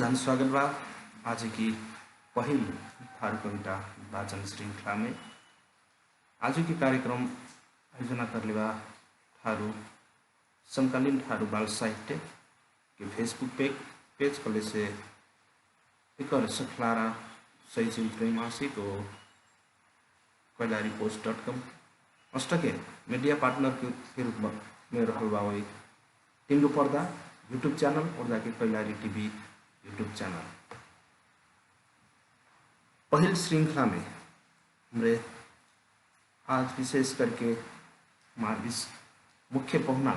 सबैजनालाई स्वागत बा आज की पहिल थारू कविता वाचन श्रृंखला में। आज की कार्यक्रम आयोजना करले बा थारू समकालीन थारू बाल साहित्य के फेसबुक पेज कले से एक सखलारा सही त्रैमासिक और कैलारी post.com अष्टके मीडिया पार्टनर के रूप में रहल बा। टिंगो पर्दा यूट्यूब चैनल और जाके कैलारी टीवी यूट्यूब चैनल। पहल श्रृंखला में हमरे आज विशेष करके हमारे मुख्य पहुना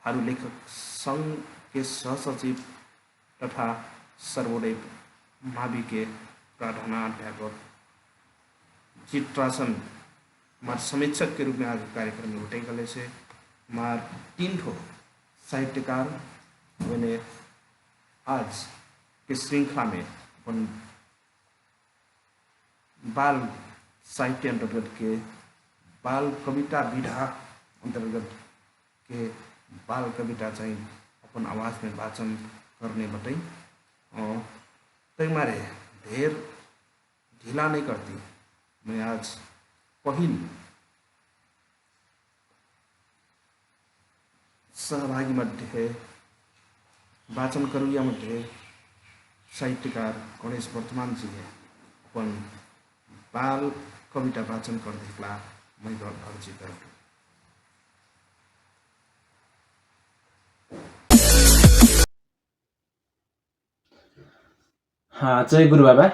थारू लेखक संघ के सहसचिव तथा सर्वोदय मावि के प्रधानाध्यापक चित्रासन हमारे समीक्षक के रूप में आज कार्यक्रम में उठे गले से हमारे 3 ठो साहित्यकार मैंने आज के श्रृंखला में अपन बाल साहित्य अंतर्गत के बाल कविता विधा अंतर्गत के बाल कविता चाहिए अपन आवाज में वाचन करने बताई। तय मारे ढेर ढीला नहीं करती, मैं आज पहिल सहभागी मध्य वाचन करुया मध्य साहित्यकार गणेश वर्तमान जी है अपन बाल कविता वाचन कर देखला मैं अर्जी कर। हाँ, जय गुरु बाबा।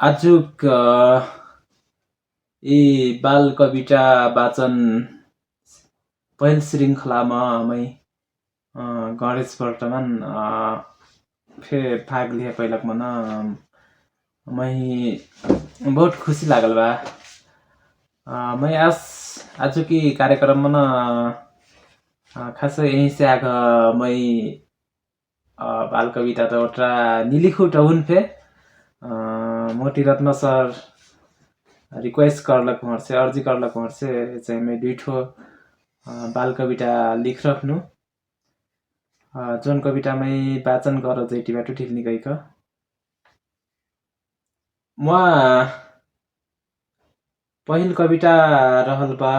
आज यी बाल कविता वाचन पहिल श्रृंखलामा मैं गणेश वर्तमान फिर भाग लिया पहिला मन मैं बहुत खुशी लागल बा। मैं आज की कार्यक्रम में खास यहीं से आग मैं बाल कविता तो ओट्रा निलिखु टहुन फे मोती रत्न सर रिक्वेस्ट करलक हमारे से अर्जी करलक हमारे से चाहिँ मैं 2 ठो बाल कविता लिख रखनु जोन कविता में वाचन कर जैटी बाटो ठिल्नी गइक म पहिल कविता रहल बा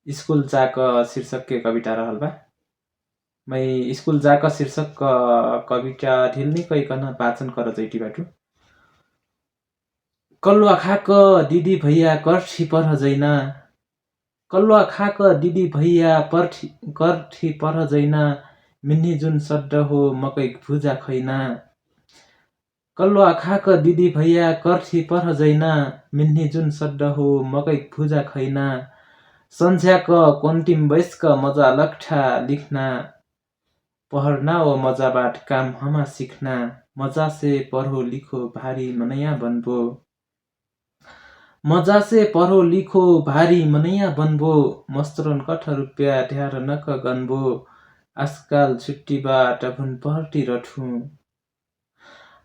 स्कूल जाक शीर्षक के कविता रहल बा। मैं स्कूल जाक शीर्षक कविता ढिल्नी कइकन वाचन कर जैटी बाटो। कल्वा खाक दिदी भैया कर्ठी पर जैना, कल्वा खाक दिदी भैया कर्ठी पर जैना, मिन्नी जुन सड्ड हो मकै भुजा खैना। कल्वा खाक दिदी भैया कर्ठी पर जैना, मिन्नी जुन सड्ड हो मकै भुजा खैना। सन्झ्याक कोन्टिम वयस्क मजा लक्ठा लिख्ना, पढ्ना ओ मजाबाट काम हमा सिख्ना। मजा से पढो लिखो भारी मनैया बनबो, मजा से पढो लिखो भारी मनैया बनबो। मस्तरन कठ रुपियाँ ढ्यार नक गन्बो, आजकाल छुट्टीबाट भुन पहर्टी रठु,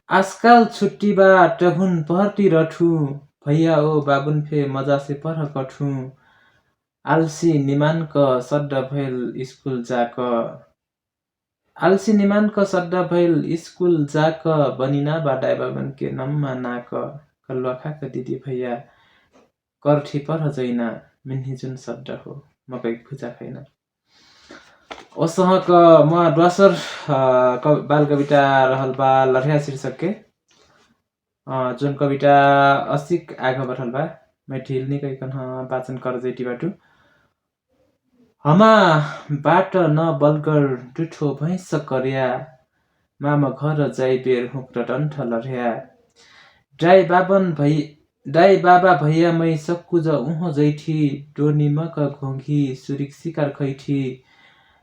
आजकाल छुट्टीबाट भुन पहर्टी रठु। भैया ओ बाबुन फे मजा से पढ कठु, आलसी निमानक सड्ड भैल स्कूल जाक, आलसी निमानक सड्ड भैल स्कूल जाक। बनिना बाडाइ बाबन के नम्मा नाक, कल्वा खाक दिदी भैया कर्ठी पर जैना, मिन्नी जुन सड्ड हो मकै भुजा खैना। ओसहक म द्वासर बाल कविता रहल बा लठ्या शीर्षक के जोन कविता असिक आग बठल बा। मैं ढिल्नी कइकन वाचन कर जैटी बाटो। हमा बाट न बलगर डुठो भैंस कर्या, मामा घर जाई बेर हुक्र डन्ठ लर्या। दाई बाबा भैया मै सक्कुज उहो जैठी, डोनी मक घोंघी सुरिक शिकार खैठी।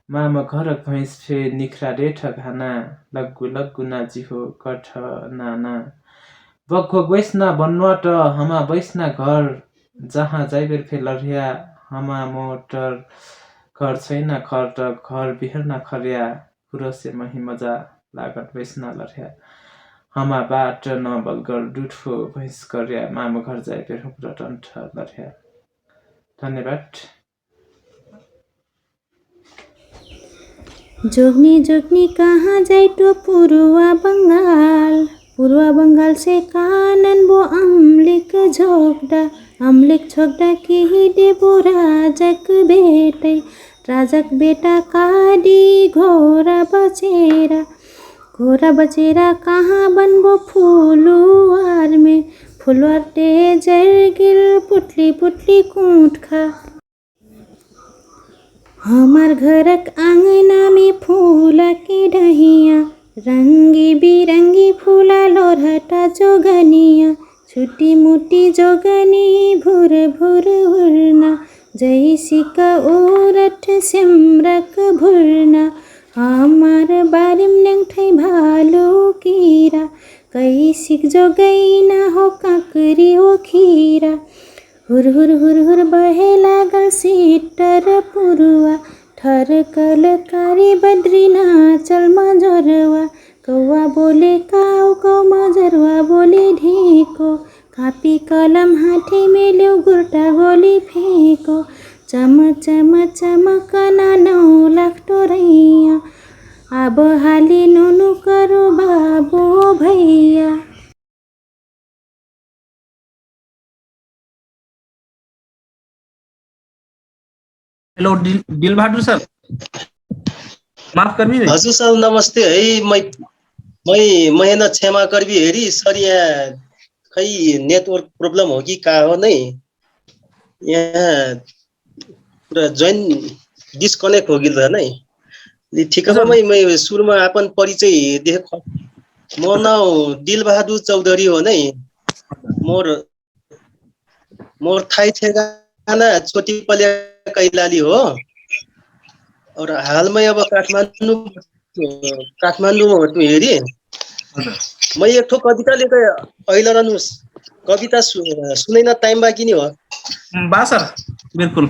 मामा घर भैंस फे निखरा डेठ घाना, लग्गु लग्गु नाजी हो कठ नाना। बग्घो गैसना बनवाट हमा बैसना घर, जहाँ जाइबेर फे लर्या हमा मोटर घर छैन खर्ट घर बिहेर्ना खर्या। पुरसे मही मजा लागत बैसना लर्या, हमा बाट न बलगर डुठो भैंस कर्या, मामा घर जाइबेर हुक्र डन्ठ लर्या। धन्यवाद। जोगनी जोगनी कहाँ जाए तो पूर्वा बंगाल से कानन वो अम्लिक झोकड़ा की देबो राजक बेटा काडी घोरा बचेरा कहाँ बनबो फुलवार ते जरगिल पुटली पुटली कूट खा। हमार घरक आंगना में फूला के डहिया रंगी बिरंगी फूला लोरहटा जोगनिया छोटी मोटी जोगनी भुर भुर उड़ना जैसी का उरठ सिमरक भुरना। हमार बारिम नंगठै भालू कीरा कैसिक जोगैना हो काकरी हो खीरा। हुर हुर हुर हुर बहे लागल सीटर पुरुआ ठरकल कारी बद्री नाचल मजरवा कौआ बोले काऊ कौ मजरवा बोले ढीको कापी कलम हाथे में ल्यो गुर्टा गोली फेंको चम चम चमकना 9 लाख टोरैया अब हाली नुनु करो बाबू भैया। हेलो दिल बहादुर सर, माफ करबी हजुर सर नमस्ते है। मै मेहनत क्षमा करबी हेरी सर, यहाँ खै नेटवर्क प्रब्लम हो कि का हो नै, यहाँ पुरा जोइन डिस्कनेक्ट हो गिल नै। ठिक बा मै सुरुमा आपन परिचय देख। मोर नाम दिल बहादुर चौधरी हो नै। मोर थाई ठेगाना छोटी पलिया कैलाली हो और हालमै अब काठमाडौँमा हो हेरी। मैं एक ठो कविता लेकर अहिले रहनु कविता सुनैना टाइम बाँकी नि हो बा सर, बिल्कुल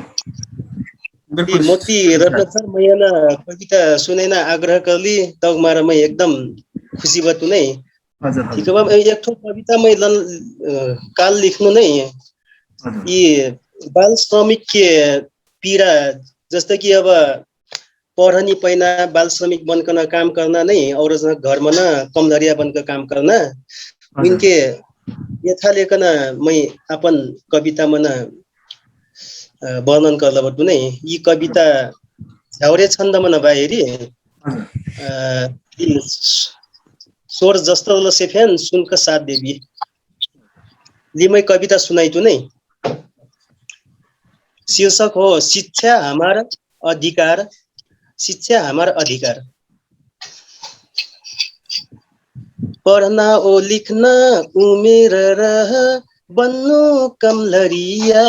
बिल्कुल मोती रत्न सर मैं कविता सुनैना आग्रह करली तब मारा मैं एकदम खुशी बतु नै। ठीक बा एक ठो कविता मैं काल लिख्नु नै। ये बाल श्रमिक के पीड़ा जस्तै कि अब पढ़नी पैना बाल श्रमिक बनकर काम करना नहीं और घर में न कमधरिया बनकर काम करना उनके यथा लेखन मैं अपन कविता में वर्णन कर बटू नहीं। ये कविता झ्याउरे छन्द मन बा हेरी स्वर जस्तो सेफेन सुनक साथ देवी ली मैं कविता सुनाई तू नहीं। शीर्षक हो शिक्षा हमारा अधिकार। शिक्षा हमारा अधिकार। पढ़ना ओ लिखना उमेर रह बन्नु कमलरिया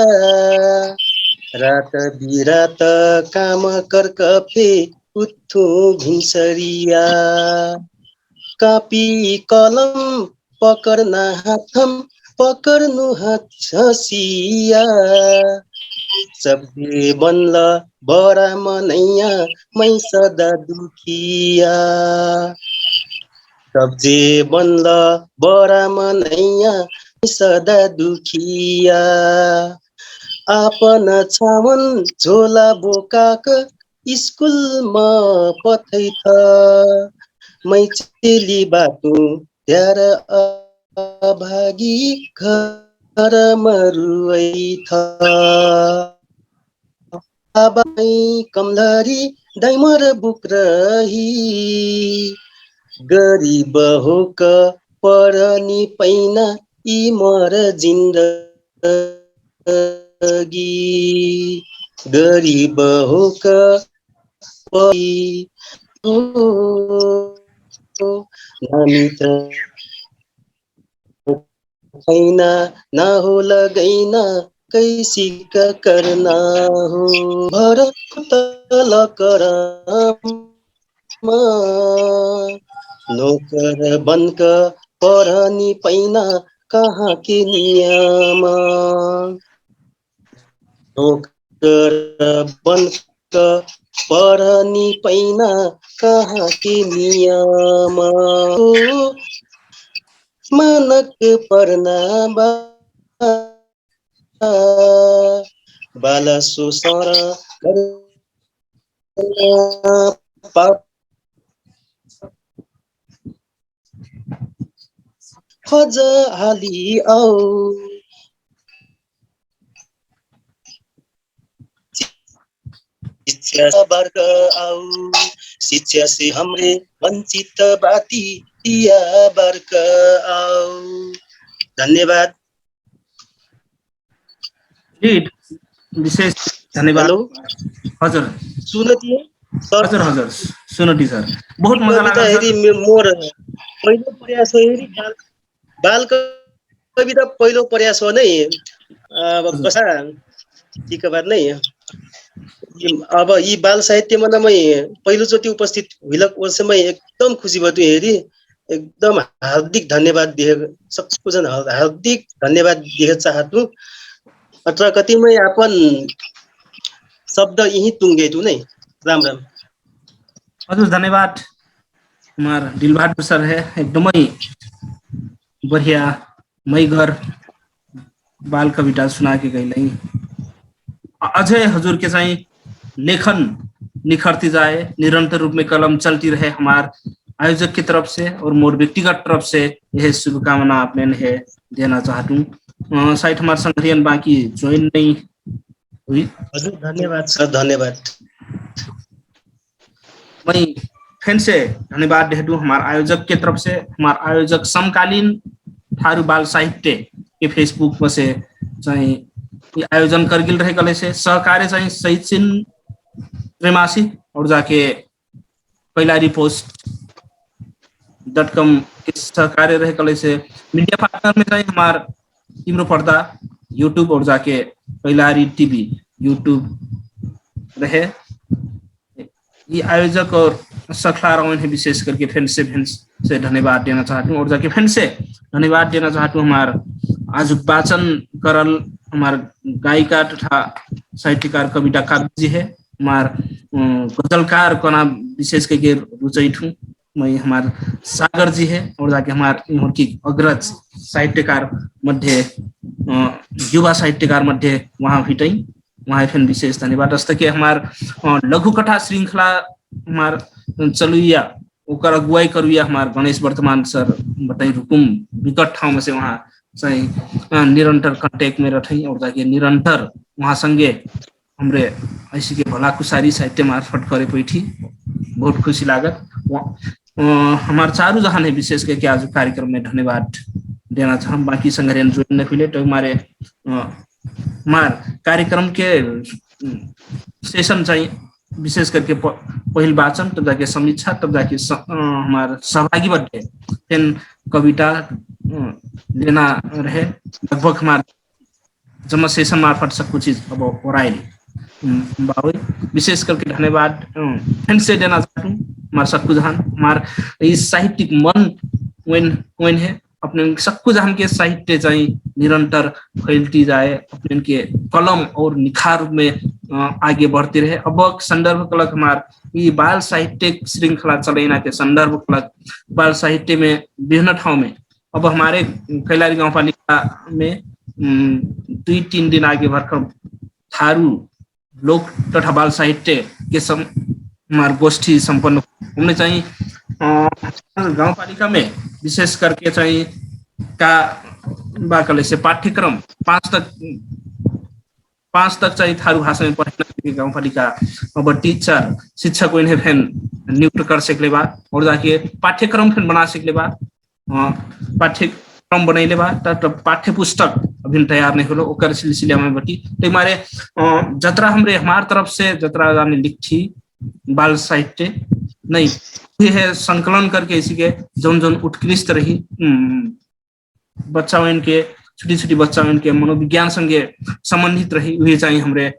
रात बिरात काम कर कफे उठ्ठु घिन्सरिया कापी कलम पकड्ना हाथम पकड्नु हसिया सबे बनल बडा मनैया मै सदा दुखिया सब्जे बनल बडा मनैया सदा दुखिया आपन छावन झोला बोकाक स्कुलमा पठै थ मै चेली बाटो त्यार अभागी घर मरुै थ आबाई कमलरी दैमर बुक्रही गरीब होक परनी पैना ई मर जिन्दगी गरीब होक नामित्र पैना ना हो लगैना कैसी का करना हो भरत लकराम नौकर बनक पढ़नी पैना कहाँ के नियम नौकर बनक पढ़नी पैना कहाँ के नियम मानक पर्ना बाल शोषण खोज हाली आओ शिक्षा वर्ग आओ शिक्षा से हमरे वंचित बाती दिया वर्ग आओ। धन्यवाद। विशेष धन्यवाद। हेलो हजुर सुनतिए सर हजुर हजुर सुनटी सर बहुत मजा कविता लाग्यो हेरी सर। मोर पहिलो प्रयास हो हेरी बाल कविता पहिलो प्रयास हो नै बसा ठीक बात नै अब यी बाल साहित्यमा न मैं पहिलोचोटि उपस्थित हुइलक वर्षमै एकदम खुसी भयो हेरी एकदम हार्दिक धन्यवाद दिए सबको जन हार्दिक धन्यवाद दिए चाहतु अत्र कतिमै आपन शब्द यही तुंगे तू नहीं राम राम। हजुर धन्यवाद। हमार दिलबहादुर सर है एकदमै बढ़िया मई घर बाल कविता सुना के गई अजय हजूर के चाहिँ लेखन निखरती जाए निरंतर रूप में कलम चलती रहे हमार आयोजक की तरफ से और मोर व्यक्तिगत तरफ से यह शुभकामना आपने है देना चाहता हूँ। शायद हमारे संगठन बाकी ज्वाइन नहीं हुई। हजुर धन्यवाद सर धन्यवाद। मैं फिर से धन्यवाद देता हूँ हमारे आयोजक के तरफ से। हमारे आयोजक समकालीन थारू बाल साहित्य के फेसबुक में से चाहिए आयोजन करगिल रहे कले से सहकार्य चाहिए शहीद सिंह त्रैमासिक और जाके कैलारी post.com के सहकार्य रहे कले से मीडिया पार्टनर में चाहिए हमार तिम्रो पर्दा यूट्यूब और जाके कैलारी टीवी यूट्यूब रहे। ये आयोजक और सखला रवन है विशेष करके फिर से धन्यवाद देना चाहती हूँ और जाके फिर से धन्यवाद देना चाहती हूँ हमार आज वाचन करल हमार गायिका तथा साहित्यकार कविता काव्य जी है हमार गजलकार को नाम विशेष करके रुचयित हूँ मैं हमार सागर जी है और जाके हमार यहाँ की अग्रज साहित्यकार मध्य युवा साहित्यकार मध्य वहाँ भिटई वहाँ फिर विशेष धन्यवाद। जस्तो कि हमार लघु कथा श्रृंखला हमार चलुइया ओकर अगुवाई करुइया हमार गणेश वर्तमान सर बताई रुकुम विकट ठाउँ में से वहाँ चाहिँ निरंतर कांटेक्ट में रहे और जाके निरंतर वहाँ संगे हमरे ऐसी के भला कुसारी साहित्य मार्फत करे पैठी बहुत खुशी लागत। हमारे चारू जहां है विशेष करके आज कार्यक्रम में धन्यवाद देना चाहूँ। बाकी संगठन जुड़ने के लिए तो हमारे कार्यक्रम के सेशन चाहिए विशेष करके पहल वाचन तब जाके समीक्षा तब जाके हमारे सहभागी बटे फिर कविता लेना रहे लगभग हमारे जमा सेशन मार्फत सब कुछ चीज अब ओराइल विशेष करके धन्यवाद फिर से देना चाहता हूँ हमारे सबको जहां हमारे इस साहित्यिक मन वैन है अपने सबको जहां के साहित्य चाहिए निरंतर फैलती जाए अपने के कलम और निखार में आगे बढ़ते रहे। अब संदर्भ कलक हमारे ये बाल साहित्य श्रृंखला चलेना के संदर्भ कलक बाल साहित्य में विभिन्न ठाव में अब हमारे कैलाली गाँव पालिका में 2-3 दिन आगे भरकर थारू लोक तथा बाल साहित्य के हमारे गोष्ठी संपन्न हमने चाहिए गाँव पालिका में विशेष करके चाहिए का बाकले से पाठ्यक्रम 5 तक चाहिए थारू भाषा में पढ़ने गाँव पालिका अब टीचर शिक्षक को इन्हें फैन नियुक्त कर सकले बा और जाके पाठ्यक्रम फिर बना सकले बा पाठ्यक्रम बनैले बा तब पाठ्य पुस्तक अभी तैयार नहीं होलो ओकर सिलसिले में बटी तो हमारे जतरा हमरे हमार तरफ से जतरा जाने लिखी बाल साहित्य नहीं है संकलन करके इसी के जौन जौन उत्कृष्ट रही बच्चा इनके छोटी बच्चा इनके मनोविज्ञान संगे संबंधित रही वही चाहिए हमरे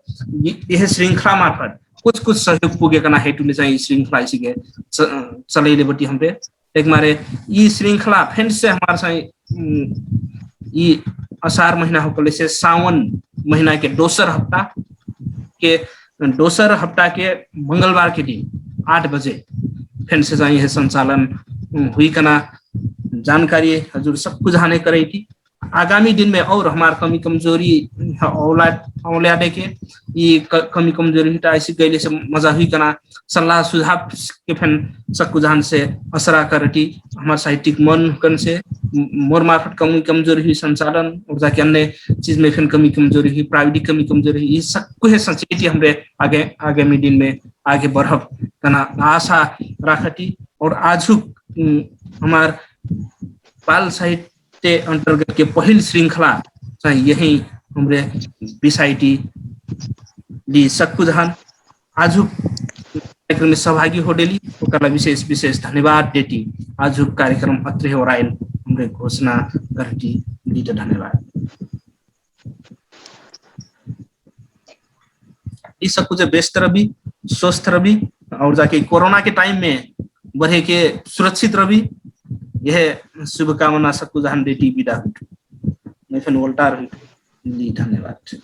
यह श्रृंखला मार्फत कुछ सहयोग पुगे करना हेतुले चाहिए श्रृंखला इसी के चलैले बटी हमरे एक मारे ये श्रृंखला फिर से हमारे चाहिए ये असार महीना होकले से सावन महीना के दोसर हफ्ता के मंगलवार के दिन 8 बजे फिर से चाहिए संचालन हुई कना जानकारी हजूर सब कुछ जाने करे थी आगामी दिन में और हमार कमी कमजोरी औलादे के ये कमी कमजोरी ऐसी गैले से मजा हुई कना सल्लाह सुझाव के फेन सक्कु जहान से असरा करटी हमारे साहित्यिक मन कन से मोर मार्फत कमी कमजोरी हुई संचालन और जाके अन्य चीज में फिर कमी कमजोरी हुई प्राविधिक कमी कमजोरी ये सबको है संचेती हमरे आगे आगामी दिन में आगे बढ़ब कना आशा राखती और आज हमार बाल साहित्य अंतर्गत के पहल श्रृंखला चाहिँ यही हमरे बीसाइटी दी सक्कु जहान आज कार्यक्रम में सहभागी हो डेली ओकरा विशेष विशेष धन्यवाद देती आज कार्यक्रम अत्रे हो राइल हमरे घोषणा करती दीटे धन्यवाद इस सब कुछ व्यस्त रवि स्वस्थ रवि और जाके कोरोना के टाइम में बढ़े के सुरक्षित रवि यह शुभकामना सक्कु जहान देती विदा मैं फिर वोल्टार धन्यवाद।